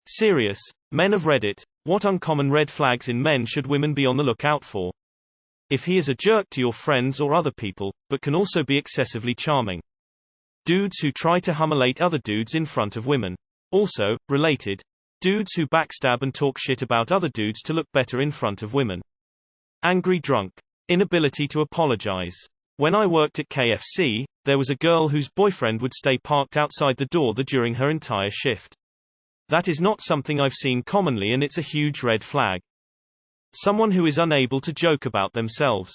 Serious. Men of Reddit. What uncommon red flags in men should women be on the lookout for? If he is a jerk to your friends or other people, but can also be excessively charming. Dudes who try to humiliate other dudes in front of women. Also, related. Dudes who backstab and talk shit about other dudes to look better in front of women. Angry drunk. Inability to apologize. When I worked at KFC, there was a girl whose boyfriend would stay parked outside the door during her entire shift. That is not something I've seen commonly, and it's a huge red flag. Someone who is unable to joke about themselves.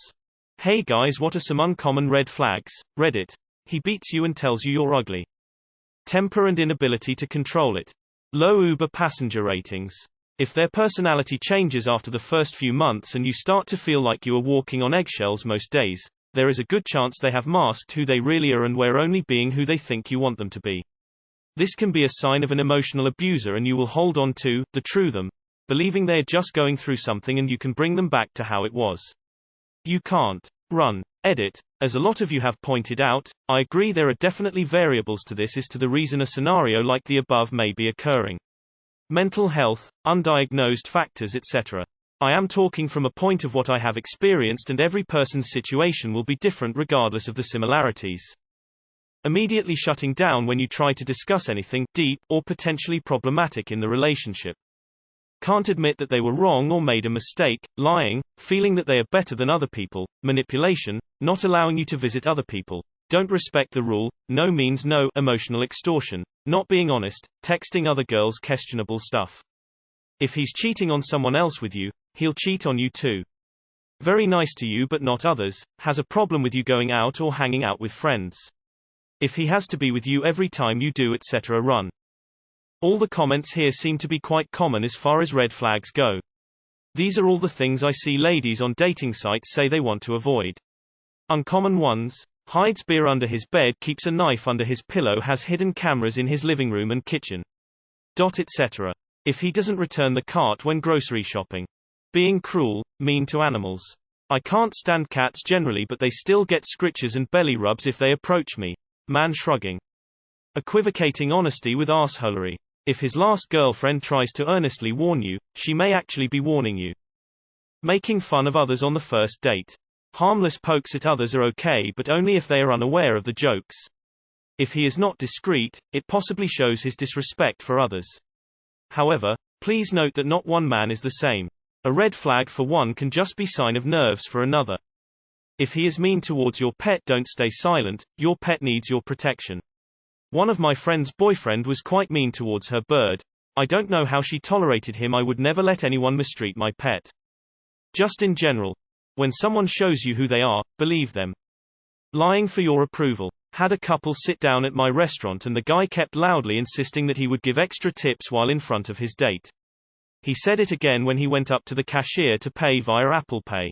Hey guys, what are some uncommon red flags? Reddit. He beats you and tells you you're ugly. Temper and inability to control it. Low Uber passenger ratings. If their personality changes after the first few months and you start to feel like you are walking on eggshells most days, there is a good chance they have masked who they really are and were only being who they think you want them to be. This can be a sign of an emotional abuser, and you will hold on to the true them, believing they are just going through something and you can bring them back to how it was. You can't run. Edit. As a lot of you have pointed out, I agree there are definitely variables to this as to the reason a scenario like the above may be occurring. Mental health, undiagnosed factors, etc. I am talking from a point of what I have experienced, and every person's situation will be different regardless of the similarities. Immediately shutting down when you try to discuss anything deep or potentially problematic in the relationship. Can't admit that they were wrong or made a mistake, lying, feeling that they are better than other people, manipulation, not allowing you to visit other people, don't respect the rule, no means no, emotional extortion, not being honest, texting other girls questionable stuff. If he's cheating on someone else with you, he'll cheat on you too. Very nice to you but not others, has a problem with you going out or hanging out with friends. If he has to be with you every time you do, etc. Run. All the comments here seem to be quite common as far as red flags go. These are all the things I see ladies on dating sites say they want to avoid. Uncommon ones. Hides beer under his bed, keeps a knife under his pillow, has hidden cameras in his living room and kitchen. Etc. If he doesn't return the cart when grocery shopping. Being cruel, mean to animals. I can't stand cats generally, but they still get scritches and belly rubs if they approach me. Man shrugging. Equivocating honesty with arseholery. If his last girlfriend tries to earnestly warn you, she may actually be warning you. Making fun of others on the first date. Harmless pokes at others are okay, but only if they are unaware of the jokes. If he is not discreet, it possibly shows his disrespect for others. However, please note that not one man is the same. A red flag for one can just be sign of nerves for another. If he is mean towards your pet, don't stay silent, your pet needs your protection. One of my friend's boyfriend was quite mean towards her bird. I don't know how she tolerated him. I would never let anyone mistreat my pet. Just in general. When someone shows you who they are, believe them. Lying for your approval. Had a couple sit down at my restaurant and the guy kept loudly insisting that he would give extra tips while in front of his date. He said it again when he went up to the cashier to pay via Apple Pay.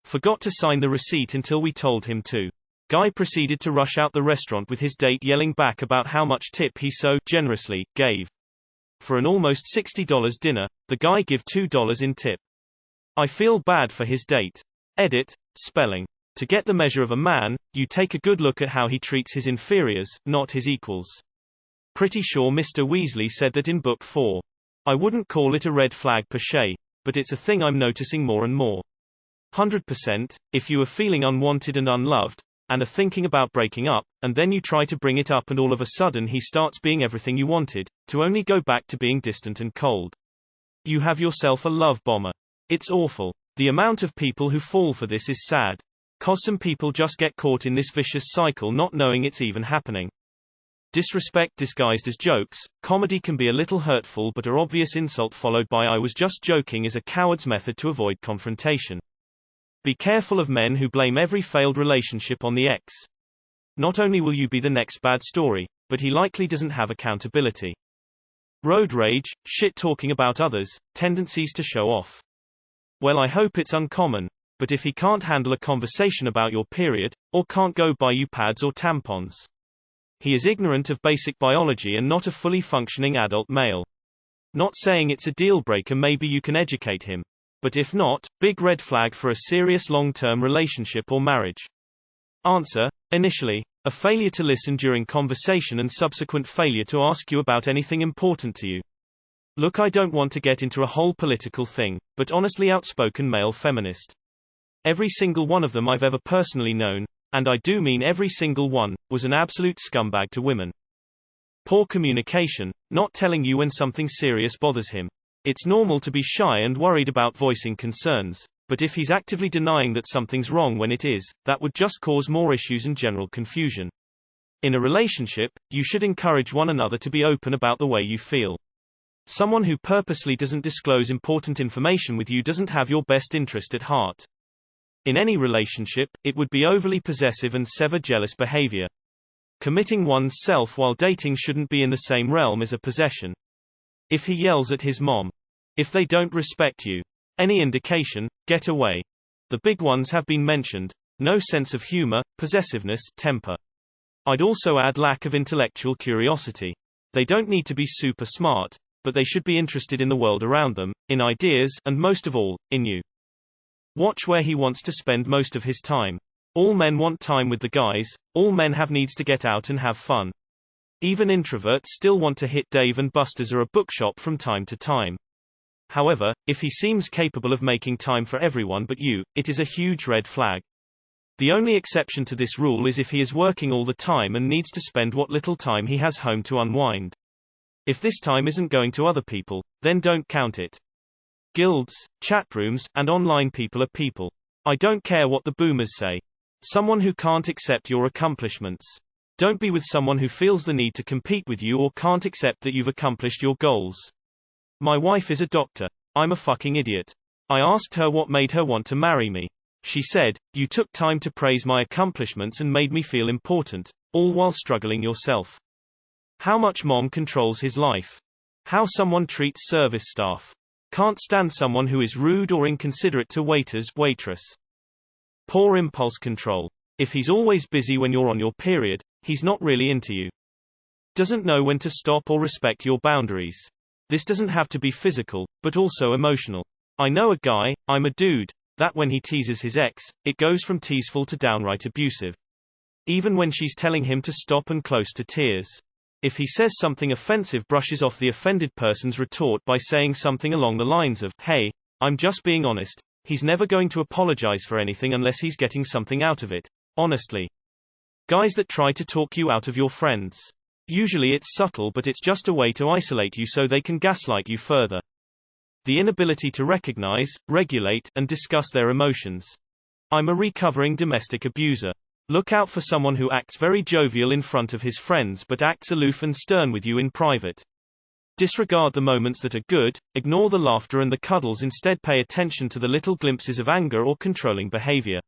Forgot to sign the receipt until we told him to. Guy proceeded to rush out the restaurant with his date yelling back about how much tip he so generously gave. For an almost $60 dinner, the guy give $2 in tip. I feel bad for his date. Edit. Spelling. To get the measure of a man, you take a good look at how he treats his inferiors, not his equals. Pretty sure Mr. Weasley said that in Book 4. I wouldn't call it a red flag per se, but it's a thing I'm noticing more and more. 100%, if you are feeling unwanted and unloved, and are thinking about breaking up, and then you try to bring it up and all of a sudden he starts being everything you wanted, to only go back to being distant and cold. You have yourself a love bomber. It's awful. The amount of people who fall for this is sad. 'Cause some people just get caught in this vicious cycle not knowing it's even happening. Disrespect disguised as jokes. Comedy can be a little hurtful, but an obvious insult followed by "I was just joking" is a coward's method to avoid confrontation. Be careful of men who blame every failed relationship on the ex. Not only will you be the next bad story, but he likely doesn't have accountability. Road rage, shit talking about others, tendencies to show off. Well, I hope it's uncommon, but if he can't handle a conversation about your period, or can't go buy you pads or tampons, he is ignorant of basic biology and not a fully functioning adult male. Not saying it's a deal breaker, maybe you can educate him. But if not, big red flag for a serious long-term relationship or marriage. Answer. Initially, a failure to listen during conversation and subsequent failure to ask you about anything important to you. Look, I don't want to get into a whole political thing, but honestly, outspoken male feminist. Every single one of them I've ever personally known, and I do mean every single one, was an absolute scumbag to women. Poor communication, not telling you when something serious bothers him. It's normal to be shy and worried about voicing concerns, but if he's actively denying that something's wrong when it is, that would just cause more issues and general confusion. In a relationship, you should encourage one another to be open about the way you feel. Someone who purposely doesn't disclose important information with you doesn't have your best interest at heart. In any relationship, it would be overly possessive and sever jealous behavior. Committing one's self while dating shouldn't be in the same realm as a possession. If he yells at his mom, if they don't respect you, any indication, get away. The big ones have been mentioned: no sense of humor, possessiveness, temper. I'd also add lack of intellectual curiosity. They don't need to be super smart, but they should be interested in the world around them, in ideas, and most of all, in you. Watch where he wants to spend most of his time. All men want time with the guys, all men have needs to get out and have fun. Even introverts still want to hit Dave and Buster's or a bookshop from time to time. However, if he seems capable of making time for everyone but you, it is a huge red flag. The only exception to this rule is if he is working all the time and needs to spend what little time he has home to unwind. If this time isn't going to other people, then don't count it. Guilds, chatrooms, and online people are people. I don't care what the boomers say. Someone who can't accept your accomplishments. Don't be with someone who feels the need to compete with you or can't accept that you've accomplished your goals. My wife is a doctor. I'm a fucking idiot. I asked her what made her want to marry me. She said, "You took time to praise my accomplishments and made me feel important, all while struggling yourself." How much mom controls his life. How someone treats service staff. Can't stand someone who is rude or inconsiderate to waiters, waitress. Poor impulse control. If he's always busy when you're on your period, he's not really into you. Doesn't know when to stop or respect your boundaries. This doesn't have to be physical, but also emotional. I know a guy, I'm a dude, that when he teases his ex, it goes from teaseful to downright abusive. Even when she's telling him to stop and close to tears. If he says something offensive, brushes off the offended person's retort by saying something along the lines of, "Hey, I'm just being honest." He's never going to apologize for anything unless he's getting something out of it. Honestly. Guys that try to talk you out of your friends. Usually it's subtle, but it's just a way to isolate you so they can gaslight you further. The inability to recognize, regulate, and discuss their emotions. I'm a recovering domestic abuser. Look out for someone who acts very jovial in front of his friends but acts aloof and stern with you in private. Disregard the moments that are good, ignore the laughter and the cuddles, instead pay attention to the little glimpses of anger or controlling behavior.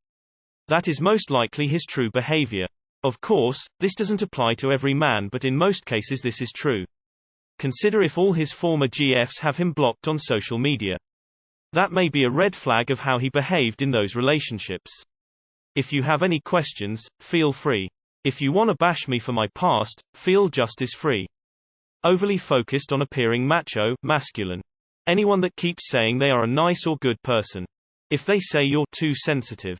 That is most likely his true behavior. Of course, this doesn't apply to every man, but in most cases this is true. Consider if all his former GFs have him blocked on social media. That may be a red flag of how he behaved in those relationships. If you have any questions, feel free. If you want to bash me for my past, feel just as free. Overly focused on appearing macho, masculine. Anyone that keeps saying they are a nice or good person. If they say you're too sensitive,